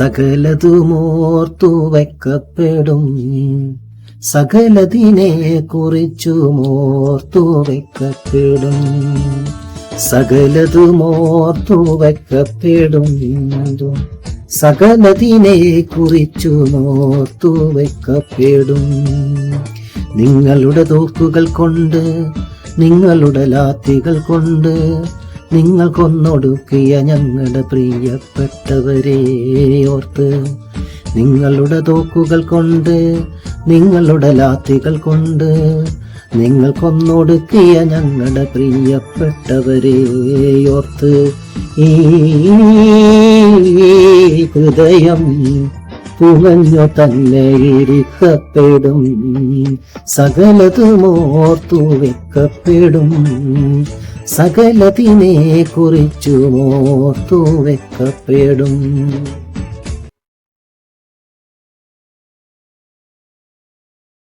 സകലതുമോർത്തു വയ്ക്കപ്പെടും, സകലതിനെ കുറിച്ചുമോർത്തു വയ്ക്കപ്പെടും, സകലതുമോർത്തു വയ്ക്കപ്പെടും, സകലതിനെ കുറിച്ചുമോർത്തു വയ്ക്കപ്പെടും. നിങ്ങളുടെ തോക്കുകൾ കൊണ്ട്, നിങ്ങളുടെ ലാത്തികൾ കൊണ്ട് നിങ്ങൾ കൊന്നൊടുക്കിയ ഞങ്ങളുടെ പ്രിയപ്പെട്ടവരെ ഓർത്ത്, നിങ്ങളുടെ തോക്കുകൾ കൊണ്ട്, നിങ്ങളുടെ ലാത്തികൾ കൊണ്ട് നിങ്ങൾ കൊന്നൊടുക്കിയ ഞങ്ങളുടെ പ്രിയപ്പെട്ടവരെ ഓർത്ത് ഈ ഹൃദയം പുകഞ്ഞു തന്നെ ഇരിക്കപ്പെടും, സകലതുമോർത്തു വെക്കപ്പെടും, സകലതിനെ കുറിച്ചുമോർത്തു വെക്കപ്പെടും.